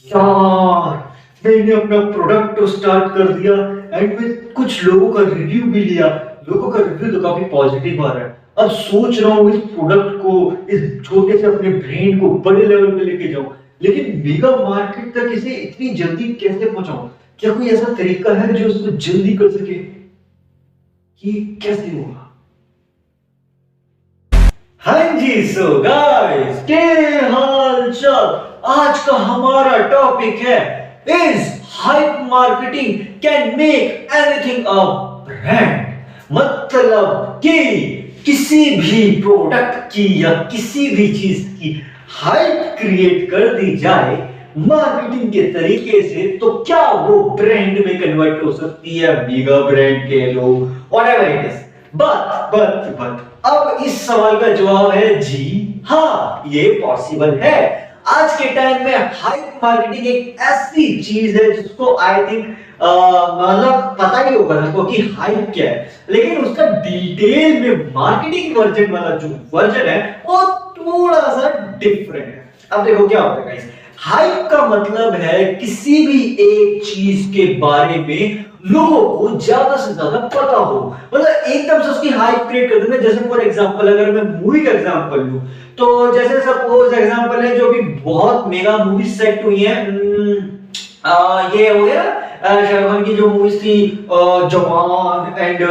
यार, मैंने अपना प्रोडक्ट तो स्टार्ट कर दिया एंड में कुछ लोगों का रिव्यू भी लिया। लोगों का रिव्यू तो काफी पॉजिटिव आ रहा है। अब सोच रहा हूँ इस प्रोडक्ट को, इस छोटे से अपने ब्रेन को बड़े लेवल पे लेके जाऊं, लेकिन मेगा मार्केट तक इसे इतनी जल्दी कैसे पहुंचाऊं? क्या कोई ऐसा तरीका है जो इसको जल्दी कर सके? ये कैसे होगा? हाँ जी, सो गाइस, के हाल चाल? आज का हमारा टॉपिक है, is hype marketing can make anything a brand. मतलब कि किसी भी प्रोडक्ट की या किसी भी चीज की हाइप क्रिएट कर दी जाए मार्केटिंग के तरीके से, तो क्या वो ब्रांड में कन्वर्ट हो सकती है? मेगा ब्रांड के लो, व्हाटएवर इट इज। बट अब इस सवाल का जवाब है जी हाँ, ये पॉसिबल है। आज के टाइम में हाइप मार्केटिंग एक ऐसी चीज है जिसको आई थिंक मतलब पता ही होगा सबको कि हाइप क्या है, लेकिन उसका डिटेल में मार्केटिंग वर्जन वाला जो वर्जन है वो थोड़ा सा डिफरेंट है। अब देखो क्या होता है गाइस, हाइप का मतलब है किसी भी एक चीज के बारे में लोगों को ज्यादा से ज्यादा पता हो, मतलब एकदम से उसकी हाइप क्रिएट कर देना। जैसे फॉर एग्जांपल अगर मैं मूवी का एग्जांपल लूं, तो जैसे सपोज एग्जांपल है जो भी बहुत मेगा मूवी सेट हुई है, ये हो गया शाहरुख खान की जो मूवीज थी, जवान एंड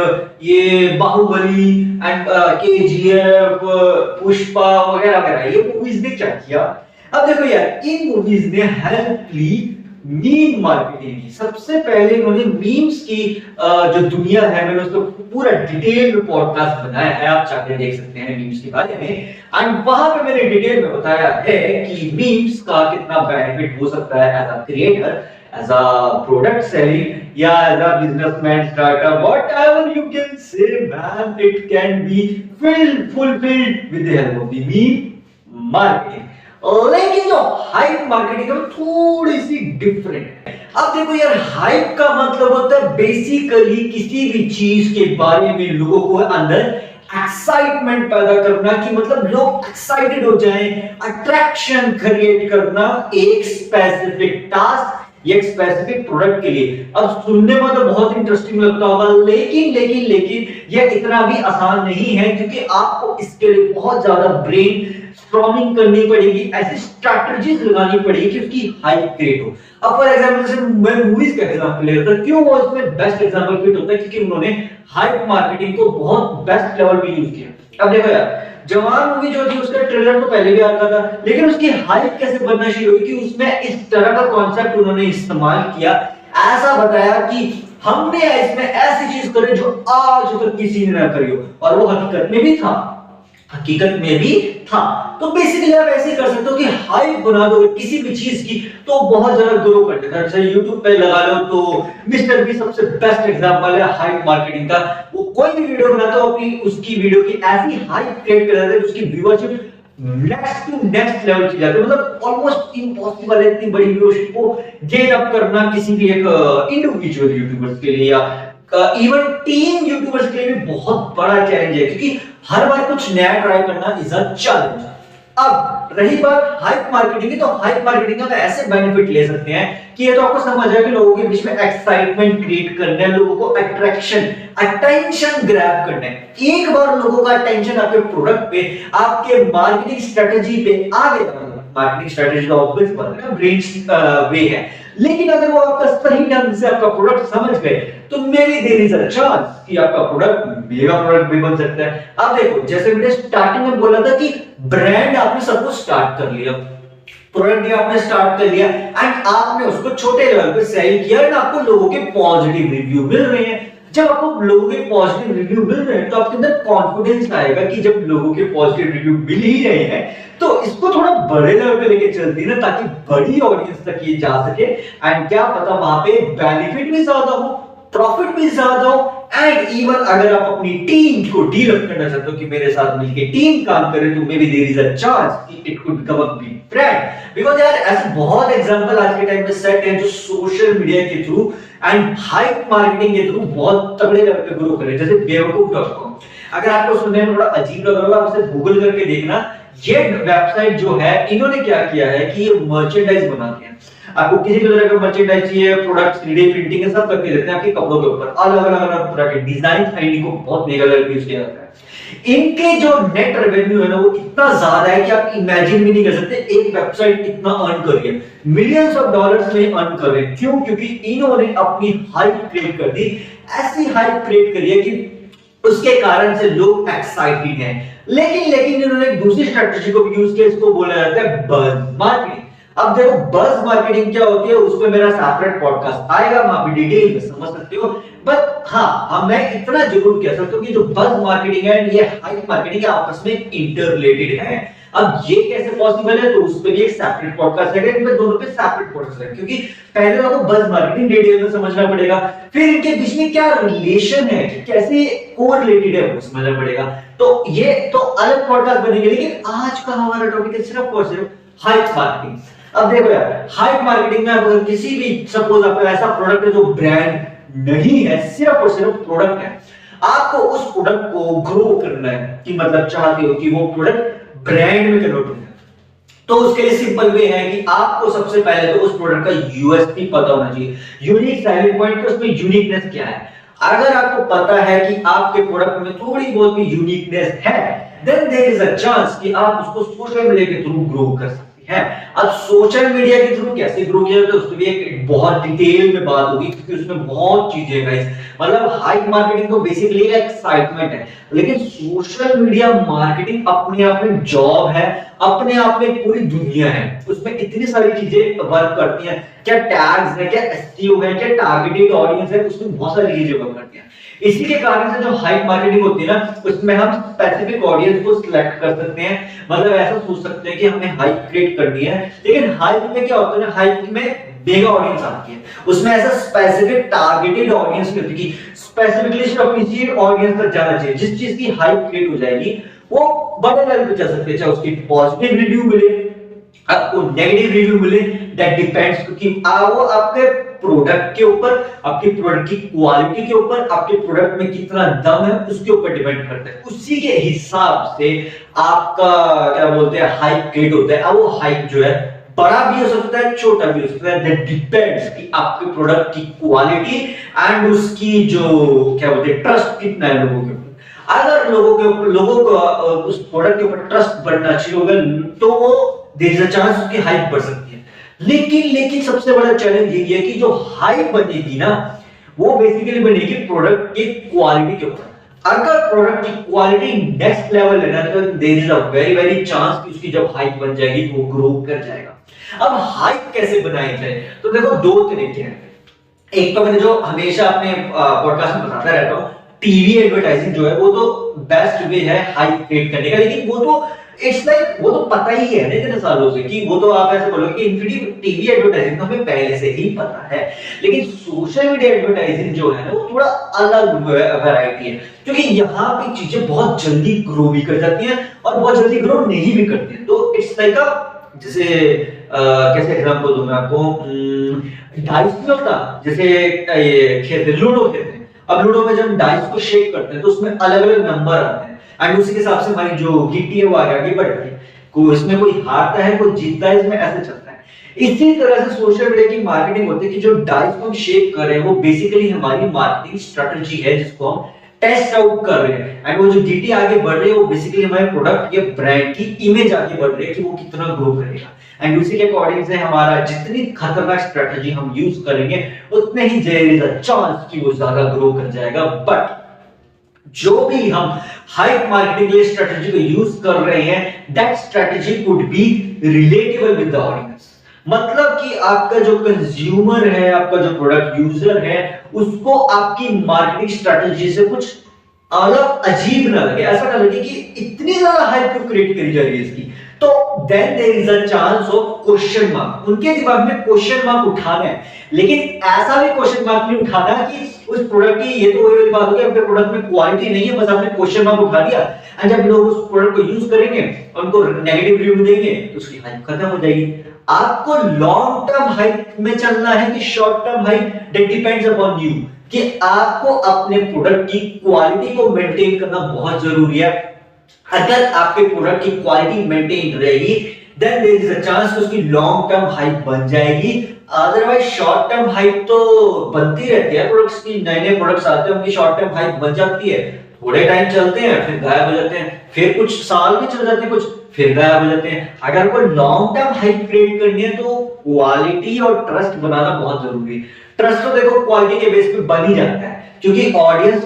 ये बाहुबली एंड केजीएफ, पुष्पा वगैरह वगैरह, ये मूवीज ने क्या किया? अब देखो यार, इन मूवीज ने हेल्प ली मीम मार्केटिंग की। सबसे पहले इन्होंने मीम्स की जो दुनिया है, मैंने उसको पूरा डिटेल में पॉडकास्ट बनाया है, आप जाकर देख सकते हैं मीम्स के बारे में। एंड वहां पे मैंने डिटेल में बताया है कि मीम्स का कितना बेनिफिट हो सकता है as a creator, as a product selling या as a businessman startup, whatever you can say man, it can be fulfilled with the help of the meme marketing. लेकिन जो हाइप मार्केटिंग है वो थोड़ी सी डिफरेंट है। अब देखो यार, हाइप का मतलब होता है बेसिकली किसी भी चीज के बारे में लोगों को अंदर एक्साइटमेंट पैदा करना, कि मतलब लोग एक्साइटेड हो जाएं, अट्रैक्शन क्रिएट करना एक स्पेसिफिक टास्क या एक स्पेसिफिक प्रोडक्ट के लिए। अब सुनने में तो बहुत इंटरेस्टिंग लगता होगा, लेकिन यह इतना भी आसान नहीं है, क्योंकि आपको इसके लिए बहुत ज्यादा ब्रेन स्ट्रॉमिंग करनी पड़ेगी, ऐसी स्ट्रैटेजीज लगानी पड़ेगी कि उसकी हाइप क्रिएट हो। अब फॉर एग्जांपल जैसे मैं मूवीज का एग्जांपल लेता हूं, क्यों वो इसमें बेस्ट एग्जांपल फिट होता है? क्योंकि उन्होंने हाइप मार्केटिंग को बहुत बेस्ट लेवल पे यूज किया। अब देखो यार, जवान मूवी जो थी उसका ट्रेलर तो पहले भी आता था, लेकिन उसकी हाइप कैसे बनना शुरू हुई कि उसमें इस तरह का कॉन्सेप्ट उन्होंने इस्तेमाल किया, ऐसा बताया कि हमने इसमें ऐसी चीज करी जो आज तक किसी ने ना करी हो, और वो हकीकत में भी था। तो बेसिकली आप ऐसे कर सकते हो कि हाइप बना दो किसी भी चीज की तो बहुत ज्यादा ग्रो कर देता है। जैसे YouTube पे लगा लो तो मिस्टर बी सबसे बेस्ट एग्जांपल है हाइप मार्केटिंग का। वो कोई भी वीडियो बनाता है, अपनी उसकी वीडियो की ऐसी हाइप क्रिएट कर देता है, उसकी viewership next to next level चली जाती है। मतलब ऑलमोस्ट इम्पॉसिबल है इतनी बड़ी व्यूअरशिप को गेन अप करना किसी भी एक इंडिविजुअल यूट्यूबर्स के लिए, या इवन टीम यूट्यूबर्स के लिए भी बहुत बड़ा चैलेंज है, क्योंकि हर बार कुछ नया ट्राई करना इज अ चैलेंज। अब रही बात हाइप मार्केटिंग की, तो हाइप मार्केटिंग का ऐसे बेनिफिट ले सकते हैं कि ये तो आपको समझ आया कि लोगों के बीच में एक्साइटमेंट क्रिएट करना है, लोगों को अट्रैक्शन अटेंशन ग्रैब करना है। एक बार लोगों का अटेंशन आपके प्रोडक्ट पे, आपके मार्केटिंग स्ट्रेटजी पे आ गया, मार्केटिंग स्ट्रेटजी का ऑब्वियस बात है, ब्रेन वे है, लेकिन अगर वो आपका सही ढंग से आपका प्रोडक्ट समझ गए तो may be there is a chance कि आपका प्रोडक्ट मेगा प्रोडक्ट भी बन सकता है। अब देखो, जैसे मैंने स्टार्टिंग में बोला था कि ब्रांड आपने सब कुछ स्टार्ट कर लिया, प्रोडक्ट आपने स्टार्ट कर लिया एंड आपने उसको छोटे लेवल पे सेल किया एंड आपको लोगों के पॉजिटिव रिव्यू मिल रहे हैं। जब आपको लोगों के पॉजिटिव रिव्यू मिल रहे हैं तो आपके अंदर कॉन्फिडेंस आएगा कि जब लोगों के पॉजिटिव रिव्यू मिल ही रहे हैं तो इसको थोड़ा बड़े लेवल पे लेके चलती है ना, ताकि बड़ी ऑडियंस तक ये जा सके एंड क्या पता वहां पे बेनिफिट भी ज्यादा हो, प्रॉफिट भी ज्यादा हो, एंड इवन अगर आप अपनी टीम को डेवलप करना चाहते हो कि मेरे साथ मिलके टीम काम करे, तो may be there is a chance कि it could become a big brand. Because यार ऐसे बहुत एग्जांपल आज के टाइम पे सेट हैं जो सोशल मीडिया के थ्रू एंड हाइप मार्केटिंग के थ्रू बहुत तगड़े लेवल पे ग्रो कर रहे हैं, जैसे बेवकूफ.com। अगर आपको सुनने में थोड़ा अजीब लग रहा हो, आप इसे गूगल करके देखना। ये वेबसाइट जो है, इन्होंने क्या किया है कि ये मर्चेंडाइज बनाते हैं। आपको किसी भी तरह का मर्चेंडाइज चाहिए, प्रोडक्ट 3D प्रिंटिंग है, सब करके देते हैं आपके कपड़ों के ऊपर। अलग अलग अलग तरह के डिजाइन खरीदने को बहुत मेगा लेवल यूज किया जाता है। इनके जो नेट रेवेन्यू है ना, वो इतना ज्यादा है कि आप इमेजिन भी नहीं कर सकते। एक वेबसाइट इतना अर्न कर रही है, मिलियंस ऑफ डॉलर्स में अर्न कर रहे हैं। क्यों? क्योंकि इन्होंने अपनी हाइप क्रिएट कर दी, ऐसी हाइप क्रिएट करी है कि उसके कारण से लोग एक्साइटेड हैं। लेकिन इन्होंने एक दूसरी स्ट्रेटजी को भी यूज किया, इसको बोला जाता है बज़ मार्केटिंग। अब देखो बज़ मार्केटिंग क्या होती है, उस पे मेरा सेपरेट पॉडकास्ट आएगा, वहां पे डिटेल में समझ सकते हो। बट हाँ, मैं इतना जरूर कह सकता हूँ कि जो बज़ मार्केटिंग है, ये हाइप मार्केटिंग आपस में इंटररिलेटेड है। अब ये कैसे पॉसिबल है, तो उस पे भी एक सेपरेट पॉडकास्ट है, इनमें दोनों पे सेपरेट पॉडकास्ट है, क्योंकि पहले आपको बज़ मार्केटिंग डिटेल में समझना पड़ेगा, फिर इनके बीच में क्या रिलेशन है, कि कैसे कोरिलेटेड है, वो समझना पड़ेगा। तो ये तो अलग पॉडकास्ट बनेंगे, लेकिन आज का हमारा टॉपिक है सिर्फ और सिर्फ हाइप मार्केटिंग। अब देखो यार, हाइप मार्केटिंग में अगर किसी भी, सपोज आपका ऐसा प्रोडक्ट है जो ब्रांड नहीं है, सिर्फ और सिर्फ प्रोडक्ट है, आपको उस प्रोडक्ट को ग्रो करना है, कि मतलब चाहते हो कि वो प्रोडक्ट ब्रांड में कन्वर्ट हो जाए, तो उसके लिए सिंपल वे है कि आपको सबसे पहले तो उस प्रोडक्ट का यूएसपी पता होना चाहिए, यूनिक सेलिंग पॉइंट, उसमें यूनिकनेस क्या है। अगर आपको पता है कि आपके प्रोडक्ट में थोड़ी बहुत भी यूनिकनेस है, then there is a chance कि आप उसको सोशल मीडिया के थ्रू ग्रो कर सकते हैं। अब सोशल मीडिया के थ्रू कैसे ग्रो किया जाता है, उसकी भी एक बहुत डिटेल में बात होगी, क्योंकि उसमें बहुत चीजें हैं गाइस। मतलब हाइप मार्केटिंग तो बेसिकली एक एक्साइटमेंट है, लेकिन सोशल मीडिया मार्केटिंग अपने आप में जॉब है, अपने आप में पूरी दुनिया है। उसमें इतनी सारी चीजें वर्क करती हैं, क्या टैग्स है, क्या एसईओ है, क्या टारगेटेड ऑडियंस है, उसमें बहुत सारी चीजें वर्क करती हैं। इसी के कारण से जो हाइप मार्केटिंग होती है ना, उसमें हम स्पेसिफिक ऑडियंस को सिलेक्ट कर सकते हैं। मतलब ऐसा सोच सकते हैं कि हमें हाइप क्रिएट करनी है, लेकिन हाइप में क्या होता है ना, हाइप में मेगा ऑडियंस आती है, उसमें ऐसा स्पेसिफिक टारगेटेड ऑडियंस नहीं होती कि स्पेसिफिकली सिर्फ अपनी चीज ऑडियंस तक जाना चाहिए। जिस चीज की हाइप क्रिएट हो जाएगी वो बड़े लेवल पे जा सकते हैं, चाहे उसकी पॉजिटिव रिव्यू मिले, आपको नेगेटिव रिव्यू मिले, दैट डिपेंड्स, क्योंकि वो आपके प्रोडक्ट के ऊपर, आपके प्रोडक्ट की क्वालिटी के ऊपर, आपके प्रोडक्ट में कितना दम है, उसके ऊपर डिपेंड करता है। उसी के हिसाब से आपका क्या बोलते हैं हाइप क्रिएट होता है। अब वो हाइप जो है बड़ा भी हो सकता है, छोटा भी हो सकता है, दैट डिपेंड्स कि आपके प्रोडक्ट की क्वालिटी एंड उसकी जो क्या बोलते हैं ट्रस्ट कितना है लोगों के ऊपर। अगर लोगों को उस प्रोडक्ट के ऊपर ट्रस्ट बढ़ना चाहिए होगा, तो वो देयर इज अ चांस उसकी हाइप बढ़ सकती है। लेकिन सबसे बड़ा चैलेंज ये है कि जो हाइप बनेगी ना, वो बेसिकली बनेगी प्रोडक्ट की क्वालिटी के ऊपर। अगर प्रोडक्ट की क्वालिटी नेक्स्ट लेवल है ना, तो there is a very very chance कि उसकी जब हाइप बन जाएगी तो वो ग्रो कर जाएगा। अब हाइप कैसे बनाई जाए, तो देखो दो तरीके हैं। एक तो मैंने जो हमेशा अपने पॉडकास्ट में बताता रहता हूँ, टीवी एडवर्टाइजिंग जो है वो तो बेस्ट वे है हाइप क्रिएट करने का, लेकिन वो तो इट्स लाइक वो तो पता ही है ना इतने सालों से, कि वो तो आप ऐसे बोलोगे कि इन्फिनिटी टीवी एडवर्टाइजिंग हमें पहले से ही पता है। लेकिन सोशल मीडिया एडवर्टाइजिंग जो है ना, वो थोड़ा अलग वैरायटी है, क्योंकि यहाँ पे चीजें बहुत जल्दी ग्रो भी कर जाती हैं और बहुत जल्दी ग्रो नहीं भी करती हैं। तो इट्स लाइक अ, जैसे कैसे एग्जांपल दूं मैं आपको, डाइस में होता, जैसे ये खेलते लूडो खेलते हैं। अब लूडो में जब डाइस को शेक करते हैं तो उसमें अलग अलग नंबर आते हैं, एंड उसी के हिसाब से हमारी जो गिट्टी है वो आगे बढ़ती है। इसमें कोई हारता है, कोई जीतता है, इसमें ऐसे चलता है। इसी तरह से सोशल मीडिया की मार्केटिंग होती है कि जो डाइस को हम शेक कर रहे हैं वो बेसिकली हमारी मार्केटिंग स्ट्रेटजी है, जिसको हम टेस्ट आउट कर रहे हैं। एंड वो जो गिट्टी आगे बढ़ रही है वो बेसिकली हमारे प्रोडक्ट या ब्रांड की इमेज आगे बढ़ रही है कि वो कितना ग्रो करेगा। एंड उसी के अकॉर्डिंग से हमारा जितनी खतरनाक स्ट्रेटजी हम यूज करेंगे, उतने ही देयर इज अ चांस कि वो ज्यादा ग्रो कर जाएगा। बट जो भी हम हाइप मार्केटिंग के लिए स्ट्रेटजी को यूज कर रहे हैं, that strategy could be relatable with the audience. मतलब कि आपका जो कंज्यूमर है, आपका जो प्रोडक्ट यूजर है, उसको आपकी मार्केटिंग स्ट्रेटजी से कुछ अलग अजीब ना लगे, ऐसा ना लगे कि इतनी ज्यादा हाइप क्यों क्रिएट करी जा रही है इसकी। तो then there is a chance of question mark, उनके दिमाग में क्वेश्चन मार्क उठाना है। लेकिन ऐसा भी क्वेश्चन मार्क नहीं उठाना कि उस प्रोडक्ट की, ये तो वही बात हो गई, आपके प्रोडक्ट में क्वालिटी नहीं है, बस आपने क्वेश्चन मार्क उठा दिया, एंड जब लोग उस प्रोडक्ट को यूज करेंगे, उनको नेगेटिव रिव्यू देंगे, तो उसकी हाइप खत्म हो जाएगी। आपको लॉन्ग टर्म हाइप में चलना है कि short term hype, that depends upon you. कि आपको अपने प्रोडक्ट की क्वालिटी को मेंटेन करना बहुत जरूरी है। अगर आपके प्रोडक्ट की क्वालिटी मेंटेन रहेगी then there is a chance उसकी लॉन्ग टर्म हाइप बन जाएगी। अदरवाइज शॉर्ट टर्म हाइप तो बनती रहती है, प्रोडक्ट्स की नए नए प्रोडक्ट्स आते हैं उनकी शॉर्ट टर्म हाइप बन जाती है, थोड़े टाइम चलते हैं फिर गायब हो जाते हैं, फिर कुछ साल भी चल जाते हैं, कुछ फिर गायब हो जाते हैं। अगर कोई लॉन्ग टर्म हाइप क्रिएट करनी है तो क्वालिटी और ट्रस्ट बनाना बहुत जरूरी है। ट्रस्ट तो देखो क्वालिटी के बेस पे बन ही जाता है, क्योंकि ऑडियंस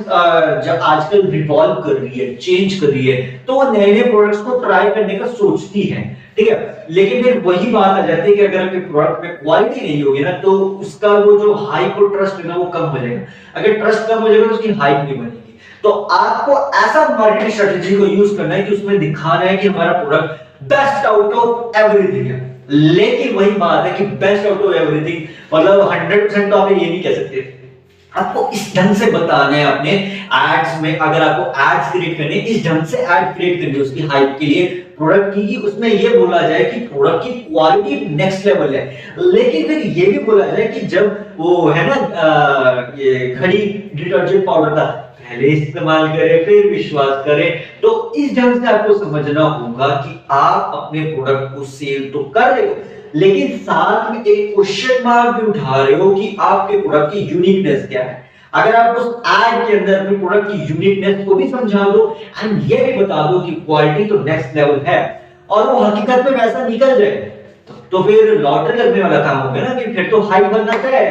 जब आजकल रिवॉल्व कर रही है, चेंज कर रही है, तो वो नए नए प्रोडक्ट्स को ट्राई करने का सोचती है, ठीक है। लेकिन फिर वही बात आ जाती है कि अगर आपके प्रोडक्ट में क्वालिटी नहीं होगी ना तो उसका वो जो हाइप और ट्रस्ट है ना वो कम हो जाएगा। अगर ट्रस्ट कम हो जाएगा तो उसकी हाइप नहीं बनेगी। तो आपको ऐसा मार्केटिंग स्ट्रेटजी को यूज करना है कि उसमें दिखाना है कि हमारा product best out of everything है। लेकिन वही बात है कि बेस्ट आउट ऑफ एवरीथिंग मतलब 100% तो आप ये नहीं कह सकते, आपको इस ढंग से बताना है अपने एड्स में। अगर आपको एड्स क्रिएट करने इस ढंग से एड क्रिएट करनी है उसकी हाइप के लिए प्रोडक्ट की, उसमें ये बोला जाए कि प्रोडक्ट की क्वालिटी नेक्स्ट लेवल है। लेकिन फिर ये भी बोला जाए कि जब वो है ना ये घड़ी डिटर्जेंट पाउडर था, पहले इस्तेमाल करें फिर विश्वास करें। तो इस ढंग से आपको समझना होगा कि आप अपने प्रोडक्ट को सेल तो कर रहे हो लेकिन साथ में एक क्वेश्चन मार्क भी उठा रहे हो कि आपके प्रोडक्ट की यूनिकनेस क्या है। अगर आप उस एड के अंदर अपने प्रोडक्ट की यूनिकनेस को भी समझा दो एंड ये भी बता दो कि क्वालिटी तो नेक्स्ट लेवल है और वो हकीकत में वैसा निकल जाए तो फिर लॉटरी लगने वाला काम हो गया ना, कि फिर तो हाई बनना है।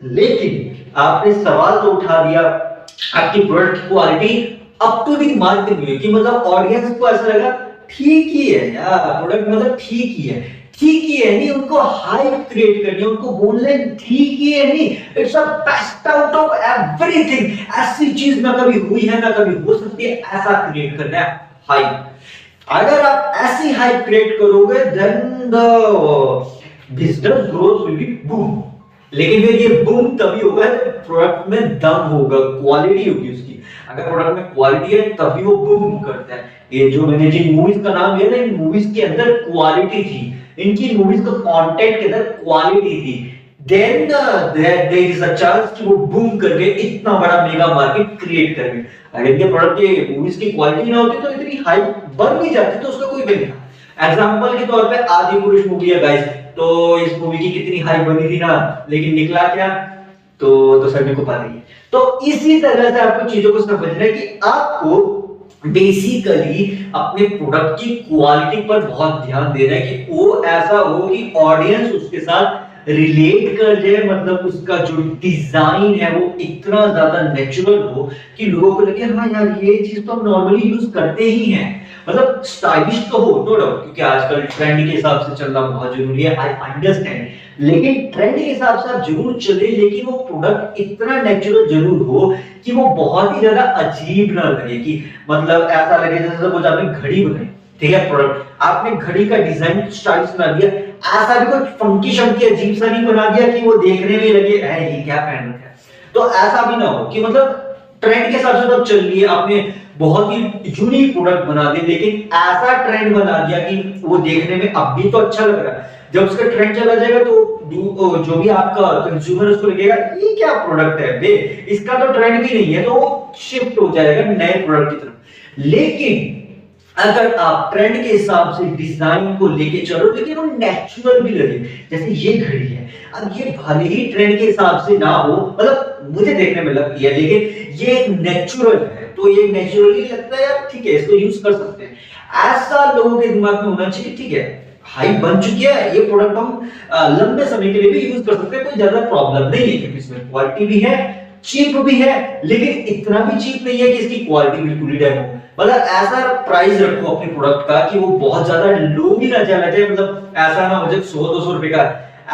लेकिन आपने सवाल तो उठा दिया, आपकी product quality up to the mark नहीं है, कि मतलब ऑडियंस को ऐसा लगा ठीक ही है यार प्रोडक्ट, मतलब ठीक ही है, ठीक ही है नहीं, उनको हाइप क्रिएट करनी है, उनको बोलने ठीक ही है नहीं, it's a best out of everything. ऐसी चीज ना कभी हुई है ना कभी हो सकती है, ऐसा क्रिएट करना है हाइप। अगर आप ऐसी हाइप क्रिएट करोगे then the business growth will be boom. लेकिन फिर ये बूम तभी होगा प्रोडक्ट में दम होगा, क्वालिटी होगी उसकी। अगर प्रोडक्ट में क्वालिटी है तभी वो बूम करता है। ये जो मैंने जिन मूवीज का नाम लिया ना, इन मूवीज के अंदर क्वालिटी थी, इनकी मूवीज का कंटेंट के अंदर क्वालिटी थी, then there is a chance कि वो बूम करके इतना बड़ा मेगा मार्केट क्रिएट करेंगे। अगर इनके प्रोडक्ट के मूवीज की क्वालिटी ना होती तो इतनी हाइप बन नहीं जाती, तो उसका कोई बेनिफिट नहीं। एग्जांपल के तौर पे आदि पुरुष मूवी है गाइस, तो इस मूवी की कितनी हाइप बनी थी ना, लेकिन निकला क्या तो सभी को पता ही है। तो इसी तरह से आपको चीजों को समझना है कि आपको बेसिकली अपने प्रोडक्ट की क्वालिटी पर बहुत ध्यान देना है कि वो ऐसा हो कि ऑडियंस उसके साथ रिलेट कर जाए, मतलब उसका जो डिजाइन है वो इतना ज्यादा नेचुरल हो कि लोगों को लगे हाँ यार ये चीज तो हम नॉर्मली यूज करते ही हैं। मतलब स्टाइलिश तो हो नो डाउट, क्योंकि आजकल ट्रेंड के हिसाब से चलना बहुत जरूरी है, आई अंडरस्टैंड। लेकिन ट्रेंड के हिसाब से आप जरूर चले, लेकिन वो प्रोडक्ट इतना नेचुरल जरूर हो कि वो बहुत ही ज्यादा अजीब ना लगे, कि मतलब ऐसा लगे जैसे सपोज आपने घड़ी बनाई, ठीक है, प्रोडक्ट आपने घड़ी का डिजाइन स्टाइलिश बना दिया, ऐसा भी कोई फंकी शंकी अजीब सा नहीं बना दिया कि वो देखने में लगे ये क्या पहन रखा है। तो ऐसा भी ना हो कि मतलब ट्रेंड के हिसाब से तो चल रही है, आपने बहुत ही यूनिक प्रोडक्ट बना दिया, लेकिन ऐसा ट्रेंड बना दिया कि वो देखने में अब भी तो अच्छा लग रहा है, जब उसका ट्रेंड चला जाएगा तो जो भी आपका कंज्यूमर उसको लगेगा ये क्या प्रोडक्ट है बे, इसका तो ट्रेंड भी नहीं है, तो वो शिफ्ट हो जाएगा नए प्रोडक्ट की तरफ। लेकिन अगर आप ट्रेंड के हिसाब से डिजाइन को लेके चलो लेकिन वो नेचुरल भी लगे, जैसे ये घड़ी है, अब ये भले ही ट्रेंड के हिसाब से ना हो, मतलब मुझे देखने में लगती है, लेकिन ये नेचुरल है तो ये नेचुरली लगता है यार ठीक है इसको यूज कर सकते हैं। ऐसा लोगों के दिमाग में होना चाहिए, ठीक है हाइप बन चुकी है, ये प्रोडक्ट हम लंबे समय के लिए भी यूज कर सकते हैं, कोई ज्यादा प्रॉब्लम नहीं है, क्योंकि इसमें क्वालिटी भी है, चीप भी है, लेकिन इतना भी चीप नहीं है कि इसकी क्वालिटी बिल्कुल ही डैम हो। मतलब ऐसा प्राइस रखो अपने प्रोडक्ट का कि वो बहुत ज्यादा लो भी ना चला जाए, मतलब ऐसा ना हो जाए 100-200 रुपए का,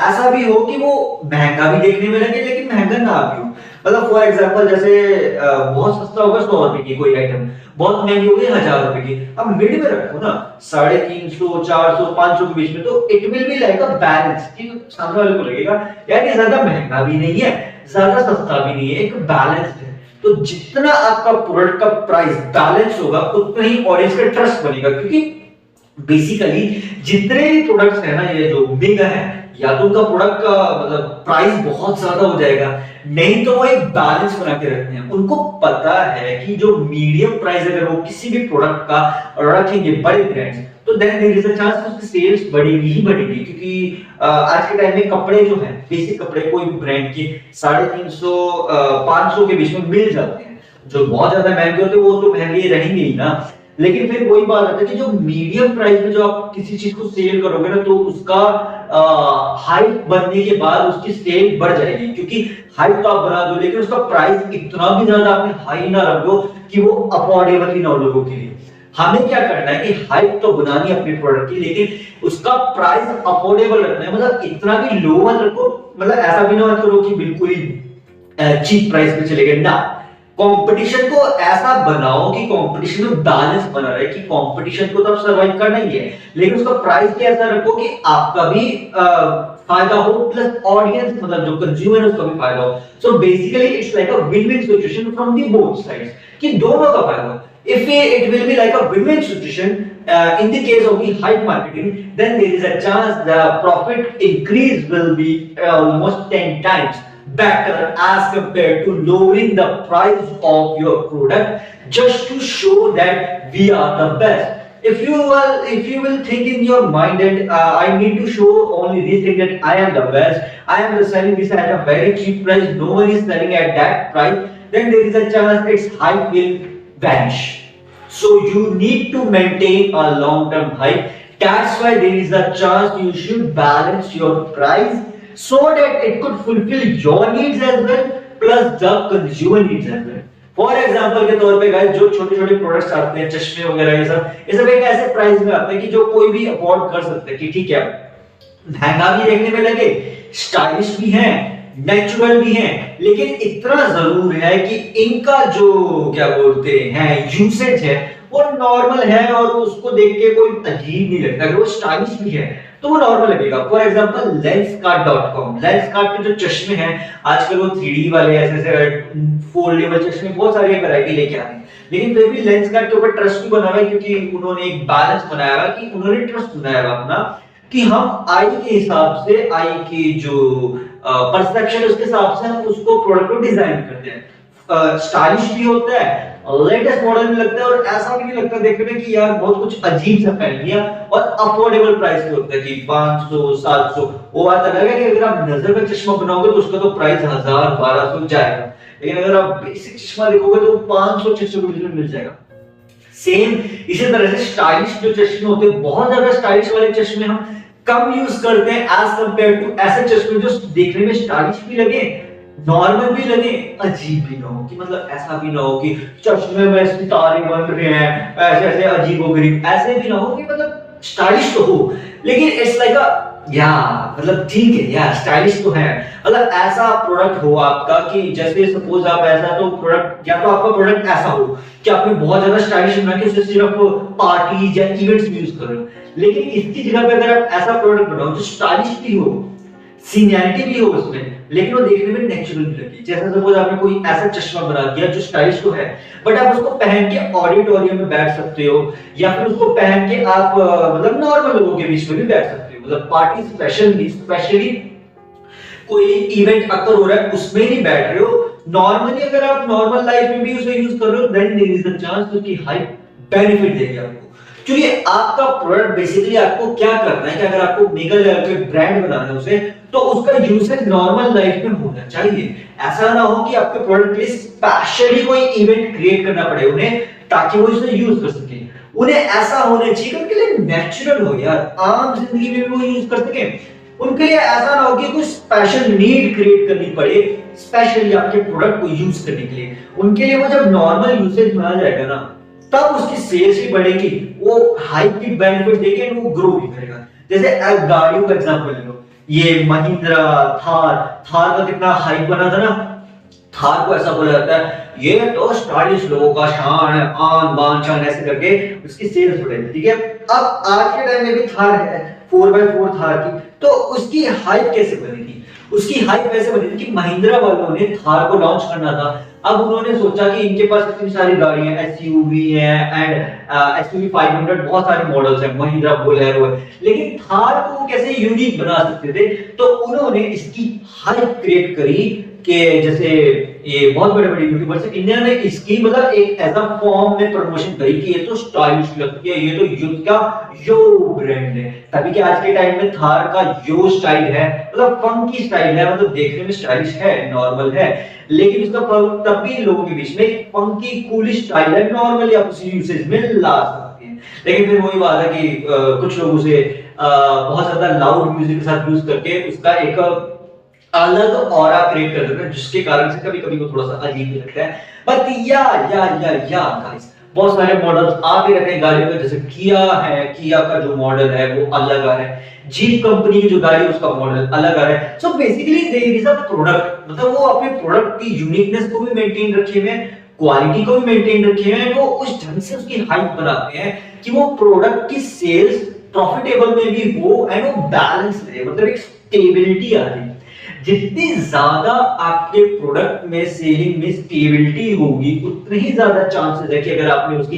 ऐसा भी हो कि वो महंगा भी देखने में लगे लेकिन महंगा ना भी हो। मतलब फॉर एग्जांपल जैसे बहुत सस्ता होगा 100 रुपए की कोई आइटम, बहुत महंगी होगी 1000 रुपए की, अब मिड में रखो ना 350, 400, 500 के बीच में, तो it will be like a balance, कि सामने वाले को लगेगा यार ये ज्यादा महंगा भी नहीं है ज्यादा सस्ता भी नहीं है, एक बैलेंस है। तो जितना आपका प्रोडक्ट का प्राइस बैलेंस होगा उतना ही ऑडियंस का ट्रस्ट बनेगा, क्योंकि बेसिकली जितने भी प्रोडक्ट्स है ना, ये जो बिग है, या तो उनका प्रोडक्ट का मतलब प्राइस बहुत ज्यादा हो जाएगा, नहीं तो वो एक बैलेंस बना के रखते हैं। उनको पता है कि जो मीडियम प्राइस अगर वो किसी भी प्रोडक्ट का रखेंगे बड़े ब्रांड्स, तो then there is a chance उसकी सेल्स बढ़ेगी ही बढ़ेगी। क्योंकि आज के टाइम में कपड़े जो है, बेसिक कपड़े कोई भी ब्रांड के 350 500 के बीच में मिल जाते हैं। जो बहुत ज्यादा महंगे होते हैं वो तो महंगे रहेंगे ही ना, लेकिन फिर वही बात आती है कि जो मीडियम प्राइस में जो आप किसी चीज को सेल करोगे ना, तो उसका हाइप बनने के बाद उसकी सेल बढ़ जाएगी। क्योंकि हाइप तो आप बना दो, लेकिन उसका प्राइस इतना भी ज्यादा आपने हाई ना रख दो कि वो अफोर्डेबल ही ना हो लोगों के लिए। हमें क्या करना है कि हाइप तो बनानी है अपने प्रोडक्ट की, लेकिन उसका प्राइस अफोर्डेबल रखना है। मतलब इतना भी लो मत रखो, मतलब ऐसा भी ना मत करो कि बिल्कुल ही चीप प्राइस पे चले गए ना। कंपटीशन को ऐसा बनाओ कि कंपटीशन में बैलेंस बना रहे, कि कंपटीशन को तो आप सर्वाइव करना ही है, लेकिन उसका प्राइस भी ऐसा रखो कि आपका भी फायदा हो, प्लस ऑडियंस मतलब जो कंज्यूमर है उसका भी फायदा हो। So basically it's like a win win situation from the both sides, कि दोनों का फायदा हो। If it will be like a win-win situation, in the case of the hype marketing, then there is a chance the profit increase will be almost 10 times better as compared to lowering the price of your product just to show that we are the best. If you will think in your mind that I need to show only this thing that I am the best, I am selling this at a very cheap price, no one is selling at that price, then there is a chance its hype will vanish. So you need to maintain a long term hype. That's why there is a chance you should balance your price so that it could fulfill your needs as well, plus the consumer needs as well. For example के तौर पे guys, जो छोटे छोटे products आते हैं, चश्मे वगैरह, ये सब एक ऐसे प्राइस में आते हैं कि जो कोई भी अफोर्ड कर सकता है। कि ठीक है, महंगा भी देखने में लगे, स्टाइलिश भी है, नेचुरल भी है, लेकिन इतना जरूर है कि इनका जो क्या बोलते हैं यूसेज है वो नॉर्मल है, और उसको देख के कोई अजीब नहीं लगता। अगर वो स्टाइलिश भी है तो वो नॉर्मल लगेगा। फॉर एग्जांपल लेंसकार्ट.com, लेंसकार्ट के जो चश्मे हैं आजकल वो 3D वाले ऐसे फोल्डेबल चश्मे बहुत सारी वैरायटी लेके आते हैं, लेकिन फिर भी लेंसकार्ट के ऊपर ट्रस्ट भी बना हुआ है, क्योंकि उन्होंने एक बैलेंस बनाया हुआ, कि उन्होंने ट्रस्ट बनाया हुआ अपना कि हम आई के हिसाब से, आई की जो परसेप्शन है उसके हिसाब से हम उसको प्रोडक्ट को डिजाइन करते हैं। स्टाइलिश भी होता है, लेटेस्ट मॉडल भी लगता है, और ऐसा भी नहीं लगता देखने में कि यार बहुत कुछ अजीब सा पहन लिया, और अफोर्डेबल प्राइस पे होता है कि 500 700। वो बात अलग है कि अगर आप नजर का चश्मा बनाओगे तो उसका तो प्राइस 1000 1200 जाएगा, लेकिन अगर आप बेसिक चश्मा देखोगे तो 500 600 के बीच में मिल जाएगा। सेम इसी तरह से स्टाइलिश जो चश्मे होते हैं, बहुत ज्यादा स्टाइलिश वाले चश्मे हम कम यूज करते हैं एज कंपेयर टू ऐसे चश्मे जो देखने में स्टाइलिश भी लगे, नॉर्मल भी लगे, अजीब भी ना हो। कि मतलब ऐसा भी ना हो कि चश्मे में सितारे बन रहे हैं, ऐसे ऐसे अजीबोगरीब, ऐसे भी ना हो कि मतलब स्टाइलिश तो हो, लेकिन इट्स लाइक अ या मतलब ठीक है यार स्टाइलिश तो है। मतलब ऐसा प्रोडक्ट हो आपका कि जैसे सपोज आप ऐसा तो प्रोडक्ट, या तो आपका प्रोडक्ट ऐसा हो कि आपने बहुत ज्यादा स्टाइलिश बना के उसे सिर्फ पार्टीज या इवेंट्स में यूज कर रहे हो, लेकिन इसकी जगह पे अगर आप ऐसा प्रोडक्ट बनाओ जो स्टाइलिश भी हो, सीनियरिटी भी हो उसमें, लेकिन वो देखने में नेचुरल भी लगे। जैसे सपोज आपने कोई ऐसा चश्मा बना दिया जो स्टाइलिश तो है, बट आप उसको पहन के ऑडिटोरियम में बैठ सकते हो, या फिर उसको पहन के आप मतलब नॉर्मल लोगों के बीच में भी बैठ सकते हो, मतलब पार्टी स्पेशली कोई इवेंट अकर हो रहा है उसमें नहीं बैठ रहे हो, नॉर्मली अगर आप नॉर्मल लाइफ में भी उसे यूज कर रहे हो, then there is a chance उसकी हाइप बेनिफिट देगी आपको। क्योंकि आपका प्रोडक्ट बेसिकली आपको क्या करना है कि अगर आपको मेगा लेवल पे ब्रांड बनाना है उसे, तो उसका यूसेज नॉर्मल लाइफ में होना चाहिए। ऐसा ना हो कि आपके प्रोडक्ट के लिए स्पेशली कोई इवेंट क्रिएट करना पड़े उन्हें ताकि वो इसे यूज कर सके। उन्हें ऐसा होना चाहिए कि उनके लिए नेचुरल हो यार, आम जिंदगी में भी वो यूज कर सके। उनके लिए ऐसा ना हो कि कोई स्पेशल नीड क्रिएट करनी पड़े स्पेशली आपके प्रोडक्ट को यूज करने के लिए। उनके लिए वो जब नॉर्मल यूसेज में आ जाएगा ना, तब उसकी सेल्स भी बढ़ेगी, वो हाइप भी बेनिफिट देगी और वो ग्रो भी करेगा। जैसे गाड़ियों का एग्जांपल ले लो, ये महिंद्रा थार का कितना हाइप बना था ना। थार को ऐसा बोला जाता है ये तो स्टाइलिश लोगों का शान है, आन बान शान, ऐसे करके उसकी सेल्स बढ़ेगी। ठीक है, अब आज के टाइम में भी थार है 4x4 थार की, तो उसकी हाइप कैसे बनी थी? उसकी हाइप ऐसे बनी थी कि महिंद्रा वालों ने थार को लॉन्च करना था। अब उन्होंने सोचा कि इनके पास इतनी सारी गाड़ियां, एसयूवी है एंड एसयूवी 500, बहुत सारे मॉडल्स हैं, महिंद्रा बोलेरो है, लेकिन थार को कैसे यूनिक बना सकते थे? तो उन्होंने इसकी हाइप क्रिएट करी कि जैसे ये बहुत बड़े बड़े यूट्यूबर्स हैं, इन्होंने इसकी मतलब एक ऐसा फॉर्म में प्रमोशन करी कि ये तो स्टाइलिश लगती है, ये तो युद्ध का यो ब्रांड है। तभी कि आज के टाइम में थार का यो स्टाइल है, मतलब फंकी स्टाइल है, मतलब देखने में स्टाइलिश है, नॉर्मल है, लेकिन इसका तब भी लोगों के बीच में फंकी कूल स्टाइल है, नॉर्मली आप उसी यूसेज में ला सकते हैं। लेकिन फिर वही बात है कि कुछ लोग उसे बहुत ज्यादा लाउड म्यूजिक के साथ यूज करके उसका एक अलग ऑरा क्रिएट कर देते हैं, जिसके कारण से कभी कभी वो थोड़ा सा अजीब भी लगता है। बट या गाइस, बहुत सारे मॉडल्स आते रहते हैं गाड़ियों के, जैसे किया है, किया का जो मॉडल है वो अलग आ रहा है, जीप कंपनी की जो गाड़ी है उसका मॉडल अलग आ रहा है। So basically there is a product, मतलब वो अपने प्रोडक्ट की यूनिकनेस को भी मेंटेन रखे हुए हैं, क्वालिटी को भी मेंटेन रखे हुए हैं, वो उस ढंग से उसकी हाइप बनाते हैं कि वो प्रोडक्ट की सेल्स प्रॉफिटेबल में भी हो एंड वो बैलेंस रहे, मतलब एक स्टेबिलिटी आ रही है। जितनी ज्यादा आपके प्रोडक्ट में सेलिंग में स्टेबिलिटी होगी, उतने ही ज्यादा चांसेस है कि अगर आपने उसकी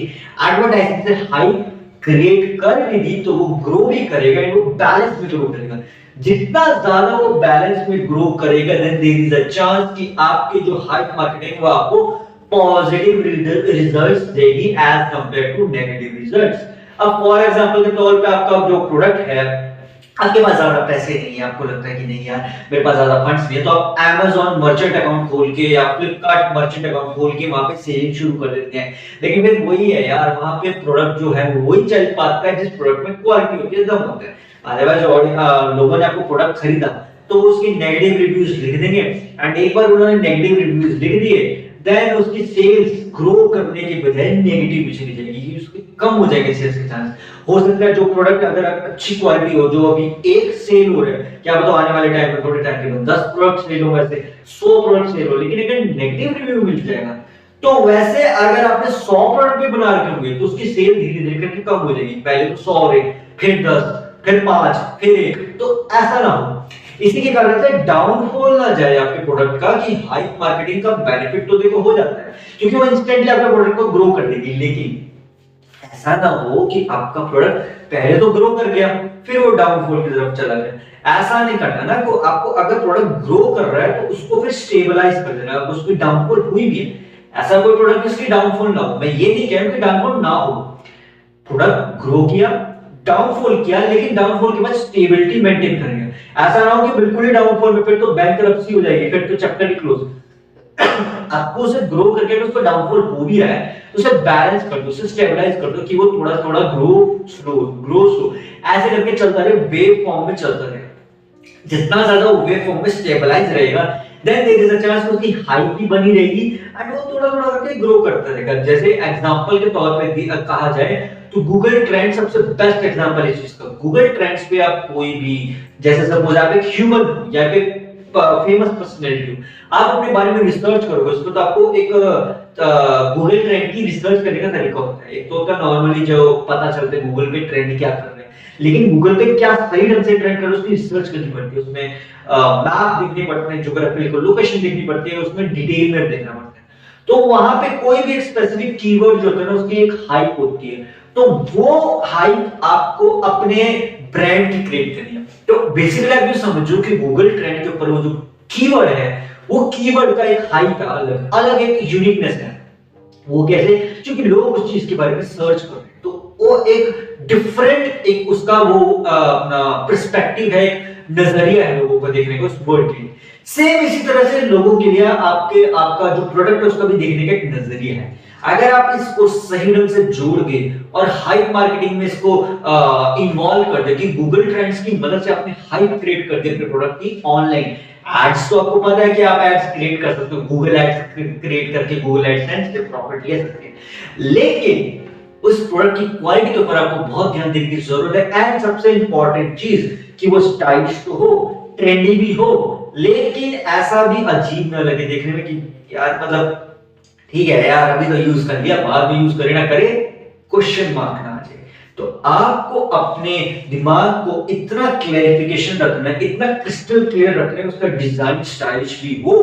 एडवर्टाइजिंग से हाइप क्रिएट कर भी दी तो वो ग्रो भी करेगा एंड वो बैलेंस में ग्रो करेगा। जितना ज्यादा वो बैलेंस में ग्रो करेगा, then there is a chance कि आपकी जो हाइप मार्केटिंग वो आपको पॉजिटिव रिजल्ट्स देगी as compared to negative results. अब फॉर एग्जांपल के तौर पे आपका जो प्रोडक्ट है, आपके पास ज्यादा पैसे नहीं है, आपको लगता है कि नहीं यार मेरे पास ज्यादा फंड्स नहीं है, तो आप Amazon मर्चेंट अकाउंट खोल के या Flipkart मर्चेंट अकाउंट खोल के वहां पे सेलिंग शुरू कर देते हैं। लेकिन फिर वही है यार, वहां पे प्रोडक्ट जो है वो वही चल पाता है जिस प्रोडक्ट में क्वालिटी होती है, दम होता है। अदरवाइज लोगों ने आपको प्रोडक्ट खरीदा तो उसके नेगेटिव रिव्यूज लिख देंगे, एंड एक बार उन्होंने नेगेटिव रिव्यूज लिख दिए, देन उसकी सेल्स ग्रो करने के बजाय नेगेटिव में चली जाएगी, उसके कम हो जाएंगे सेल्स के चांस। हो सकता है जो प्रोडक्ट अगर अच्छी क्वालिटी हो, जो अभी एक सेल हो रहा है, क्या पता आने वाले टाइम में थोड़े टाइम के बाद 10 प्रोडक्ट सेल हो, वैसे 100 प्रोडक्ट सेल हो, लेकिन अगर नेगेटिव रिव्यू मिल जाएगा तो वैसे अगर आपने 100 प्रोडक्ट भी बना रखे होंगे तो उसकी सेल धीरे धीरे करके कम हो जाएगी, पहले तो 100 रहे, फिर 10, फिर 5, फिर 1, तो ऐसा ना हो। इसी के कारण से डाउनफॉल ना जाए आपके प्रोडक्ट का, कि हाइप मार्केटिंग का बेनिफिट तो देखो हो जाता है क्योंकि वो इंस्टेंटली आपके प्रोडक्ट को ग्रो कर देगी, लेकिन ऐसा ना हो कि आपका प्रोडक्ट पहले तो ग्रो कर गया फिर वो डाउनफॉल की तरफ चला गया। ऐसा नहीं करना ना, को आपको अगर प्रोडक्ट ग्रो कर रहा है तो उसको फिर स्टेबलाइज कर देना। अगर उसकी डाउनफॉल हुई भी है, ऐसा कोई प्रोडक्ट जिसकी डाउनफॉल ना हो, मैं ये नहीं कह रहा कि डाउनफॉल ना हो, प्रोडक्ट ग्रो किया, डाउनफॉल किया, लेकिन डाउनफॉल के बाद स्टेबिलिटी मेंटेन करेंगे। ऐसा ना हो कि बिल्कुल ही डाउनफॉल में, फिर तो बैंकरप्सी हो जाएगी, फिर तो चैप्टर ही क्लोज। आपको उसे ग्रो करके अगर उसको डाउनफॉल हो भी रहा है तो उसे बैलेंस कर दो, उसे स्टेबलाइज कर दो कि वो थोड़ा थोड़ा ग्रो स्लो ऐसे करके चलता रहे, वेव फॉर्म में चलता रहे। जितना ज्यादा वो वेव फॉर्म में स्टेबलाइज रहेगा, then there is a chance उसकी हाइट भी बनी रहेगी एंड वो थोड़ा थोड़ा करके ग्रो करता रहेगा। जैसे एग्जांपल के तौर पे कहा जाए तो गूगल ट्रेंड सबसे बेस्ट एग्जांपल है इस चीज का। गूगल ट्रेंड्स पे आप कोई भी, जैसे सपोज आप एक ह्यूमन या फिर फेमस पर्सनैलिटी हो, आप अपने बारे में रिसर्च करोगे उसको, तो आपको एक गूगल ट्रेंड की रिसर्च करने का तरीका होता है। एक तो होता है नॉर्मली जो पता चलता है गूगल पे ट्रेंड क्या कर रहे हैं, लेकिन गूगल पे क्या सही ढंग से ट्रेंड कर रहे हैं उसकी रिसर्च करनी पड़ती है, उसमें मैप देखने पड़ते हैं, ज्योग्राफिकल लोकेशन देखनी पड़ती है, उसमें डिटेल में देखना पड़ता है। तो वहां पे कोई भी एक स्पेसिफिक कीवर्ड जो होता है ना, उसकी एक हाइप होती है, तो वो हाइप आपको अपने ब्रांड की क्रिएट करनी है। तो बेसिकली आप ये समझो कि गूगल ट्रेंड के ऊपर वो जो कीवर्ड है, वो कीवर्ड का एक हाइप है, अलग अलग एक यूनिकनेस है। वो कैसे? क्योंकि लोग उस चीज के बारे में सर्च कर रहे हैं, तो वो एक डिफरेंट एक उसका वो अपना पर्सपेक्टिव है, एक नजरिया है लोगों को देखने का उस वर्ड के लिए। सेम इसी तरह से लोगों के लिए आपका जो प्रोडक्ट है उसका भी देखने का एक नजरिया है। अगर आप इसको सही ढंग से जोड़ के और हाइप मार्केटिंग में इसको इन्वॉल्व कर दे कि गूगल ट्रेंड्स की मदद से आपने हाइप क्रिएट कर दी अपने प्रोडक्ट की ऑनलाइन। एड्स तो आपको पता है कि आप एड्स क्रिएट कर सकते हो, गूगल एड्स क्रिएट करके गूगल एडसेंस से प्रॉफिट ले सकते हैं, लेकिन उस प्रोडक्ट की क्वालिटी के ऊपर आपको बहुत ध्यान देने की जरूरत है। एंड सबसे इंपॉर्टेंट चीज कि वो स्टाइलिश तो हो, ट्रेंडी भी हो, लेकिन ऐसा भी अजीब ना लगे देखने में कि यार मतलब ठीक है यार अभी तो यूज कर लिया, बाद में यूज करे ना करे क्वेश्चन मार्क ना आ जाए। तो आपको अपने दिमाग को इतना क्लैरिफिकेशन रखना है, इतना क्रिस्टल क्लियर रखना है, उसका डिजाइन स्टाइलिश भी हो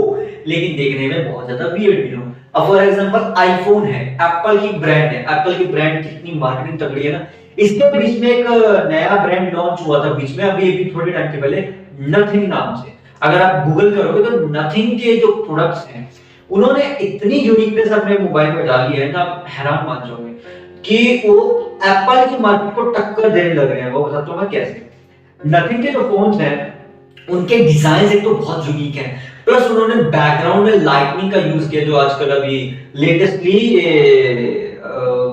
लेकिन देखने में बहुत ज्यादा वियर्ड भी हो। अब फॉर एग्जांपल आईफोन है, एप्पल की ब्रांड है, एप्पल की ब्रांड कितनी मार्केटिंग तगड़ी है ना। इसके बीच में एक नया ब्रांड लॉन्च हुआ था बीच में, अभी अभी थोड़े टाइम के पहले, नथिंग नाम से। अगर आप गूगल करोगे तो नथिंग के जो प्रोडक्ट्स हैं उन्होंने इतनी यूनिकनेस अपने मोबाइल में डाली है ना, आप हैरान मान जाओगे कि वो एप्पल की मार्केट को टक्कर देने लग रहे हैं। वो बताता हूं मैं कैसे। नथिंग के जो फोन्स हैं उनके डिजाइन एक तो बहुत यूनिक है, प्लस उन्होंने बैकग्राउंड में लाइटनिंग का यूज किया जो आजकल अभी लेटेस्टली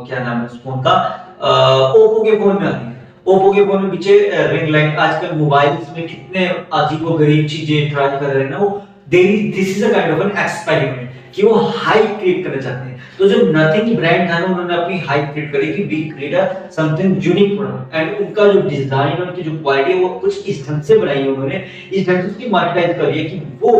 क्या नाम है उस फोन का, ओप्पो के फोन में आती है। ओप्पो के फोन में पीछे रिंग लाइट, आजकल मोबाइल्स में कितने अजीबोगरीब चीजें ट्राई कर रहे हैं ना वो, this is a kind of an experiment कि वो हाइप क्रिएट करना चाहते हैं। तो जो नथिंग ब्रांड था ना, उन्होंने अपनी हाइप क्रिएट करी कि we create something unique product, and उनका जो डिजाइन, उनकी जो क्वालिटी है वो कुछ इस ढंग से बनाई है उन्होंने, इस ढंग से उसकी मार्केटाइज करी है कि वो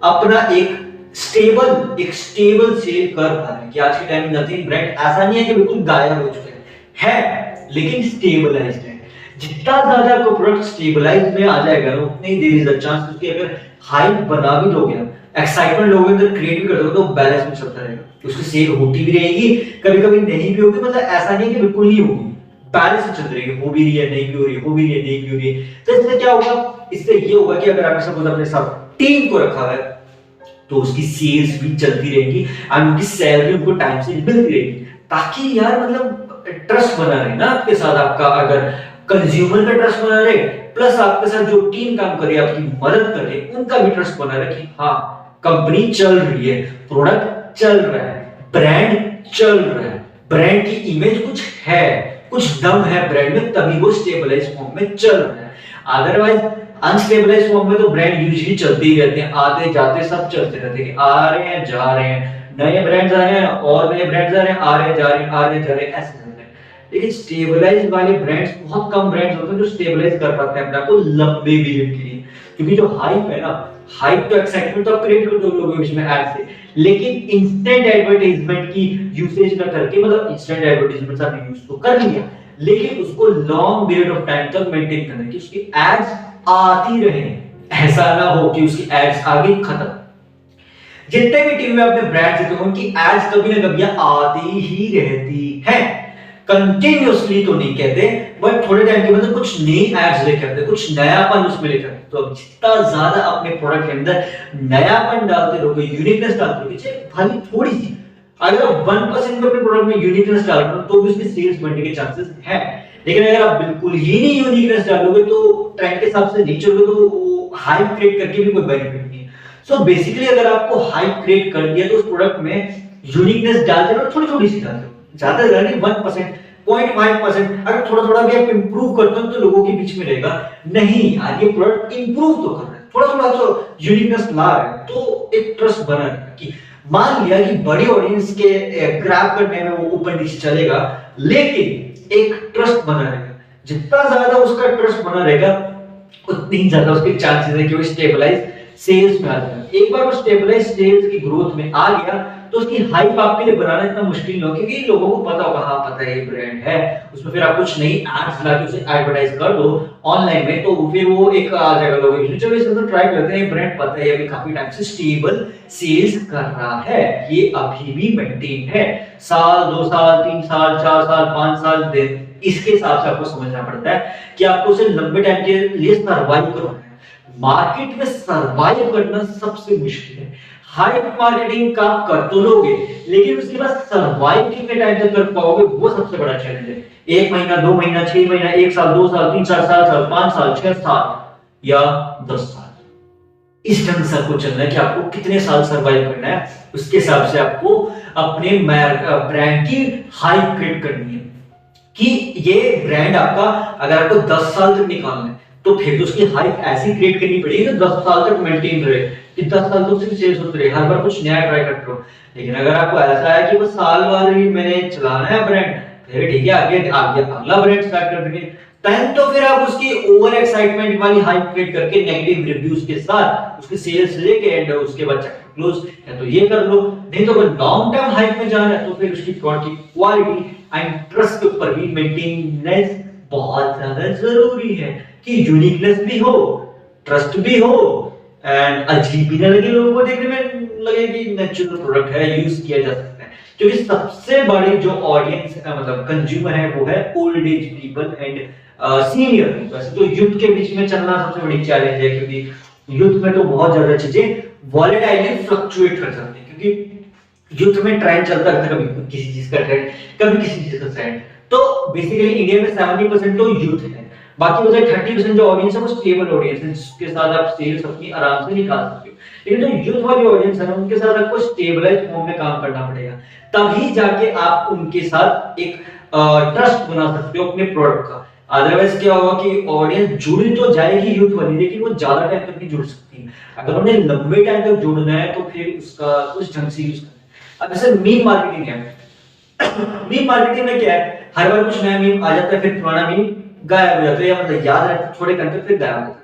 अपना एक स्टेबल सेल कर पा रहे हैं। कि आज के टाइम में नथिंग ब्रांड ऐसा नहीं है कि बिल्कुल गायब हो चुके हैं, लेकिन स्टेबलाइज्ड है। जितना ज्यादा आपका प्रोडक्ट स्टेबलाइज में आ जाएगा ना, उतने ही देर इज द चांस कि अगर हाइप बना भी दोगे, एक्साइटमेंट लोगों के अंदर क्रिएट भी कर दोगे तो बैलेंस में चलता रहेगा, उसकी सेल होती भी रहेगी, कभी कभी नहीं भी होगी, मतलब ऐसा नहीं है कि बिल्कुल नहीं होगी, बैलेंस में चलती रहेगी, हो भी रही है नहीं भी हो रही है, हो भी रही है नहीं भी हो रही है। तो इससे क्या होगा, इससे ये होगा कि अगर आपने सपोज अपने साथ टीम को रखा है तो उसकी सेल्स भी चलती रहेगी और उनकी सैलरी उनको टाइम से मिलती रहेगी, ताकि यार मतलब ट्रस्ट बना रहे ना आपके साथ। आपका अगर कंज्यूमर का ट्रस्ट बना रहे, प्लस आपके साथ जो टीम काम कर रही है, आपकी मदद कर रही है, उनका भी ट्रस्ट बना रहे कि हाँ कंपनी चल रही है, प्रोडक्ट चल रहा है, ब्रांड चल रहा है, ब्रांड की इमेज कुछ है, कुछ दम है ब्रांड में, तभी वो स्टेबलाइज फॉर्म में चल रहा है। अदरवाइज अनस्टेबलाइज फॉर्म में तो ब्रांड यूजुअली चलते ही रहते हैं, आते जाते सब चलते रहते हैं, आ रहे हैं जा रहे हैं, नए ब्रांड्स आ रहे हैं और नए ब्रांड्स आ रहे हैं, आ रहे हैं जा रहे हैं, आ रहे हैं जा रहे हैं, ऐसे चलते हैं। लेकिन स्टेबलाइज वाले ब्रांड्स, बहुत कम ब्रांड्स होते हैं जो स्टेबलाइज कर पाते हैं अपने आप को लंबे पीरियड के लिए, क्योंकि जो हाइप है ना, हाइप तो एक्साइटमेंट तो आप क्रिएट कर दो लोगों के बीच में ऐड से, लेकिन इंस्टेंट एडवर्टाइजमेंट की यूसेज ना करके, मतलब इंस्टेंट एडवर्टाइजमेंट आपने यूज तो कर लिया, लेकिन उसको लॉन्ग पीरियड ऑफ टाइम तक मेंटेन करना कि उसकी एड्स आती रहे, ऐसा ना हो कि उसकी एड्स आगे खत्म। जितने भी टीवी में आपने ब्रांड्स देखे उनकी एड्स कभी ना कभी आती ही रहती है, कंटिन्यूअसली तो नहीं कहते, बट थोड़े टाइम के बाद कुछ नई एड्स लेकर आते, कुछ नयापन उसमें लेकर आते। तो अब जितना ज्यादा अपने प्रोडक्ट के अंदर नयापन डालते रहोगे, यूनिकनेस डालते रहोगे, चाहे भले थोड़ी सी, अगर 1% भी अपने प्रोडक्ट में यूनिकनेस डाल रहे हो तो भी उसकी सेल्स बढ़ने के चांसेस हैं। लेकिन अगर आप बिल्कुल ही नहीं यूनिकनेस डालोगे, तो ट्रेंड के हिसाब से नहीं चलोगे, तो हाइप क्रिएट करके भी कोई बेनिफिट नहीं है। सो बेसिकली अगर आपको हाइप क्रिएट कर दिया तो उस प्रोडक्ट में यूनिकनेस डालते रहो, थोड़ी थोड़ी सी डालते रहो, ज्यादा ज्यादा नहीं, 1%, 0.5%। अगर थोड़ा थोड़ा भी आप इंप्रूव करते हो तो लोगों के बीच में रहेगा, नहीं यार ये प्रोडक्ट इंप्रूव तो कर रहा है, थोड़ा थोड़ा तो यूनिकनेस ला रहा है, तो एक ट्रस्ट बना रहेगा कि मान लिया कि बड़ी ऑडियंस के ग्रैब करने में वो ऊपर नीचे चलेगा, लेकिन एक ट्रस्ट बना रहेगा। जितना ज्यादा उसका ट्रस्ट बना रहेगा, उतनी ज्यादा उसके चांसेस है कि वो स्टेबलाइज सेल्स में आ जाएगा। एक बार वो स्टेबलाइज सेल्स की ग्रोथ में आ गया तो उसकी हाइप आपके लिए बनाना इतना मुश्किल नहीं होगा, क्योंकि लोगों को पता होगा, हाँ पता है ये ब्रांड है, उसमें फिर आप कुछ नई एड्स ला के उसे एडवर्टाइज कर दो ऑनलाइन में, तो फिर वो एक आ जाएगा लोगों के बीच। चलो इसे तो ट्राई करते हैं, ब्रांड पता है अभी काफी टाइम से स्टेबल सेल्स कर रहा है, ये अभी भी मेंटेन है, साल 2 साल 3 साल 4 साल 5 साल दिन, इसके हिसाब से आपको समझना पड़ता है कि आपको उसे लंबे टाइम के लिए सर्वाइव करना है। मार्केट में सर्वाइव करना सबसे मुश्किल है। हाइप मार्केटिंग का कर तो लोगे, लेकिन उसके बाद सर्वाइव कितने टाइम तक कर पाओगे, वो सबसे बड़ा चैलेंज है। 1 महीना 2 महीना 6 महीना 1 साल 2 साल 3 4 साल 5 साल 6 साल या 10 साल, इस ढंग से आपको चलना है कि आपको कितने साल सर्वाइव करना है। उसके हिसाब से आपको अपने ब्रांड की हाइप क्रिएट करनी है कि ये ब्रांड आपका, अगर आपको 10 साल तक निकालना है तो फिर तो उसकी हाइप ऐसी क्रिएट करनी पड़ेगी कि 10 साल तक मेंटेन रहे, कि 10 साल तक उसकी सेल्स होती रहे, हर बार कुछ नया ट्राई करते रहो। लेकिन अगर आपको ऐसा है कि वो साल भर ही मैंने चलाना है ब्रांड, फिर ठीक है, आगे आगे अगला ब्रांड स्टार्ट कर देंगे, तब तो फिर आप उसकी ओवर एक्साइटमेंट वाली हाइप क्रिएट करके नेगेटिव रिव्यूज के साथ उसके सेल्स लेके एंड उसके बाद चैप्टर क्लोज, या तो ये कर लो। नहीं तो अगर लॉन्ग टर्म हाइप में जाना है तो फिर उसकी प्रोडक्ट की क्वालिटी एंड ट्रस्ट के ऊपर भी मेंटेनेंस बहुत ज्यादा जरूरी है कि यूनिकनेस भी हो, ट्रस्ट भी हो एंड अजीब भी ना लगे लोगों को, देखने में लगे कि नेचुरल प्रोडक्ट है, यूज किया जा सकता है। क्योंकि सबसे बड़ी जो ऑडियंस मतलब कंज्यूमर है वो है old age people and senior people. वैसे तो यूथ के बीच में चलना सबसे बड़ी चैलेंज है, क्योंकि यूथ में तो बहुत ज्यादा चीजें वॉलेटाइली फ्लक्चुएट कर जाती है, क्योंकि यूथ में ट्रेंड चलता रहता है, कभी किसी चीज का ट्रेंड, कभी किसी चीज का ट्रेंड। तो बेसिकली इंडिया में 70% तो यूथ है, बाकी बचा 30% जो ऑडियंस है वो स्टेबल ऑडियंस है, जिसके साथ आप सेल्स अपनी आराम से निकाल सकते हो। लेकिन जो यूथ वाली ऑडियंस है ना, उनके साथ आपको स्टेबलाइज फॉर्म में काम करना पड़ेगा, तभी जाके आप उनके साथ एक ट्रस्ट बना सकते हो अपने प्रोडक्ट का। अदरवाइज क्या होगा कि ऑडियंस जुड़ तो जाएगी यूथ वाली, लेकिन वो ज्यादा टाइम तक नहीं जुड़ सकती। अगर उन्हें लंबे टाइम तक जुड़ना है तो फिर उसका उस ढंग से यूज करना है। अब जैसे मीम मार्केटिंग है, मीम मार्केटिंग में क्या है, हर बार कुछ नया मीम आ जाता है, फिर पुराना मीम गायब हो जाता है, या मतलब याद रहता है थोड़े टाइम तक फिर गायब हो जाता है।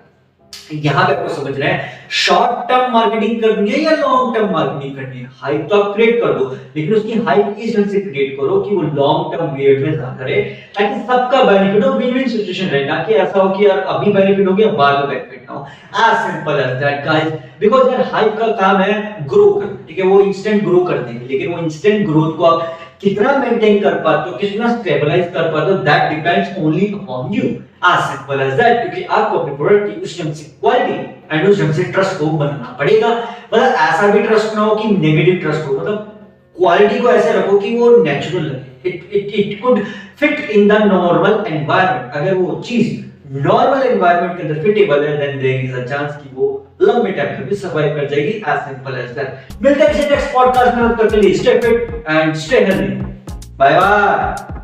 यहाँ पे आपको समझना है शॉर्ट टर्म मार्केटिंग करनी है या लॉन्ग टर्म मार्केटिंग करनी है। हाइप तो आप क्रिएट कर दो, लेकिन उसकी हाइप इस ढंग से क्रिएट करो कि वो लॉन्ग टर्म पीरियड में ना करे, ताकि सबका बेनिफिट हो, विन विन सिचुएशन रहे, ना कि ऐसा हो कि यार अभी बेनिफिट हो गया बाद में बेनिफिट ना हो। As simple as that guys, because यार हाइप का काम है ग्रो करना, ठीक है, वो इंस्टेंट ग्रो कर देंगे, लेकिन वो इंस्टेंट ग्रोथ को आप कितना मेंटेन कर पाते हो, कितना स्टेबलाइज कर पाते हो, that depends only upon you. As simple as that, क्योंकि आपको अपने प्रोडक्ट की उस ढंग से क्वालिटी एंड उस ढंग से ट्रस्ट को बनाना पड़ेगा। मतलब ऐसा भी ट्रस्ट ना हो कि नेगेटिव ट्रस्ट हो, मतलब क्वालिटी को ऐसे रखो कि वो नेचुरल लगे, it could fit in the normal environment. अगर वो चीज नॉर्मल एनवायरनमेंट के अंदर फिटेबल है, then there is a chance कि वो लंबे टाइम तक भी सर्वाइव कर जाएगी। As simple as that. मिलते हैं किसी नेक्स्ट पॉडकास्ट में, तब तक के लिए stay fit and stay healthy. Bye bye.